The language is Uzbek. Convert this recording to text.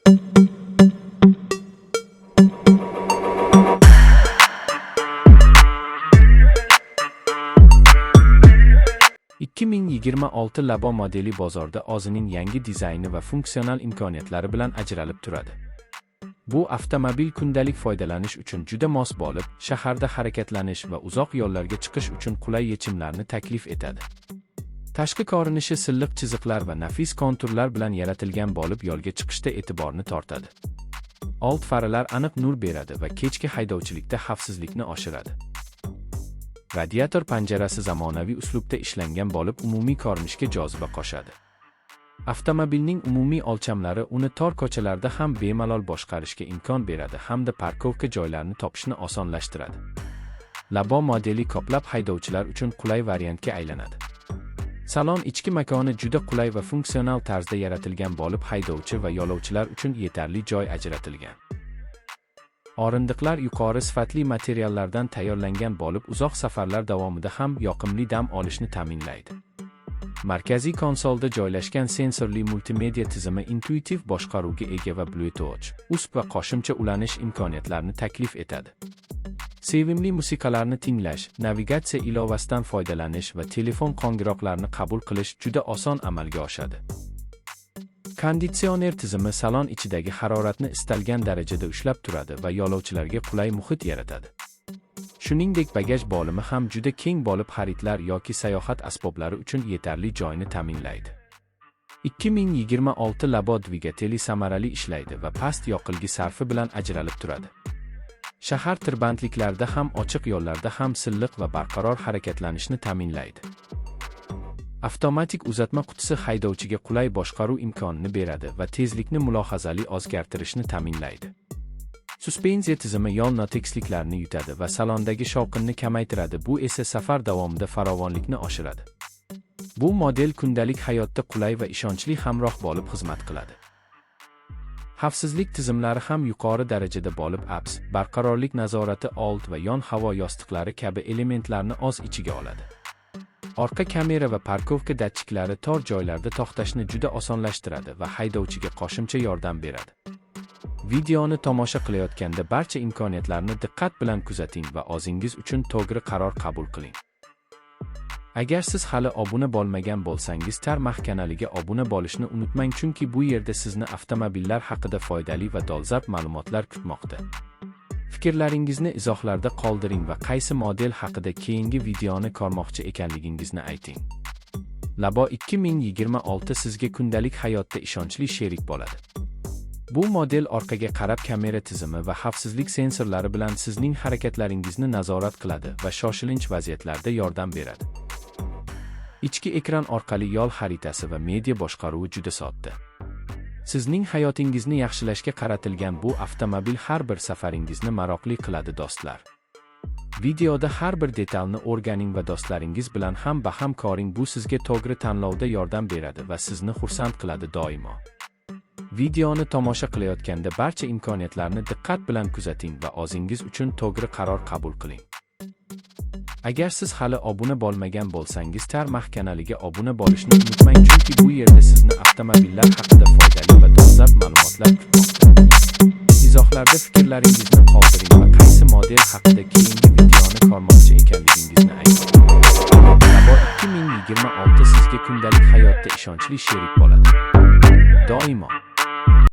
...2026 Labo modeli bozorda o'zining yangi dizayni va funksional imkoniyatlari bilan ajralib turadi. Bu avtomobil kundalik foydalanish uchun juda mos bo'lib, shaharda harakatlanish va uzoq yo'llarga chiqish uchun qulay yechimlarni taklif etadi. Tashqi ko'rinishi silliq chiziqlar va nafis konturlar bilan yaratilgan bo'lib, yo'lga chiqishda e'tiborni tortadi. Old faralar aniq nur beradi va kechki haydovchilikda xavfsizlikni oshiradi. Radiator panjarasi zamonaviy uslubda ishlangan bo'lib, umumiy ko'rinishga joziba qo'shadi. Avtomobilning umumiy o'lchamlari uni tor ko'chalarda ham bemalol boshqarishga imkon beradi hamda parkovka joylarini topishni osonlashtiradi. Labo modeli ko'plab haydovchilar uchun qulay variantga aylanadi. Salon ichki makoni juda qulay va funksional tarzda yaratilgan bo'lib, haydovchi va yo'lovchilar uchun yetarli joy ajratilgan. O'rindiqlar yuqori sifatli materiallardan tayyorlangan bo'lib, uzoq safarlar davomida ham yoqimli dam olishni ta'minlaydi. Markaziy konsolda joylashgan sensorli multimedia tizimi intuitiv boshqaruvga ega va Bluetooth, USB va qo'shimcha ulanish imkoniyatlarini taklif etadi. Sevimli musiqalarni tinglash, navigatsiya ilovasidan foydalanish va telefon qo'ng'iroqlarini qabul qilish juda oson amalga oshadi. Konditsioner tizimi salon ichidagi haroratni istalgan darajada ushlab turadi va yo'lovchilarga qulay muhit yaratadi. Shuningdek, bagaj bo'limi ham juda keng bo'lib, xaridlar yoki sayohat asboblari uchun yetarli joyni ta'minlaydi. 2026 Labo dvigateli samarali ishlaydi va past yoqilgi sarfi bilan ajralib turadi. Shahar tirbandliklarida ham ochiq yo'llarda ham silliq va barqaror harakatlanishni ta'minlaydi. Avtomatik uzatma qutisi haydovchiga qulay boshqaruv imkonini beradi va tezlikni mulohazali o'zgartirishni ta'minlaydi. Suspenziya tizimi yo'l notekisliklarni yutadi va salondagi shovqinni kamaytiradi, bu esa safar davomida farovonlikni oshiradi. Bu model kundalik hayotda qulay va ishonchli hamroh bo'lib xizmat qiladi. Xavfsizlik tizimlari ham yuqori darajada bo'lib, ABS, barqarorlik nazorati, old va yon havo yostiqlari kabi elementlarni o'z ichiga oladi. Orqa kamera va parkovka datchiklari tor joylarda to'xtashni juda osonlashtiradi va haydovchiga qo'shimcha yordam beradi. Videoni tomosha qilayotganda barcha imkoniyatlarni diqqat bilan kuzating va o'zingiz uchun to'g'ri qaror qabul qiling. Agar siz hali obuna bo'lmagan bo'lsangiz, Tarmax kanaliga obuna bo'lishni unutmang, chunki bu yerda sizni avtomobillar haqida foydali va dolzarb ma'lumotlar kutmoqda. Fikrlaringizni izohlarda qoldiring va qaysi model haqida keyingi videoni ko'rmoqchi ekanligingizni ayting. Labo 2026 sizga kundalik hayotda ishonchli sherik bo'ladi. Bu model orqaga qarab kamera tizimi va xavfsizlik sensorlari bilan sizning harakatlaringizni nazorat qiladi va shoshilinch vaziyatlarda yordam beradi. Ichki ekran orqali yo'l xaritasi va media boshqaruvi juda sodda. Sizning hayotingizni yaxshilashga qaratilgan bu avtomobil har bir safaringizni maroqli qiladi, do'stlar. Videoda har bir detalni o'rganing va do'stlaringiz bilan ham baham ko'ring, bu sizga to'g'ri tanlovda yordam beradi va sizni xursand qiladi doimo. Videoni tomosha qilayotganda barcha imkoniyatlarni diqqat bilan kuzating va o'zingiz uchun to'g'ri qaror qabul qiling. Agar siz hali obuna bo'lmagan bo'lsangiz, Tarmax kanaliga obuna bo'lishni unutmang, chunki bu yerda sizni avtomobillar haqida foydali va dolzarb ma'lumotlar kutmoqda. Izohlarda fikrlaringizni qoldiring va qaysi model haqida keyingi videoni ko'rmoqchi ekanligingizni ayting. Labo 2026 sizga kundalik hayotda ishonchli sherik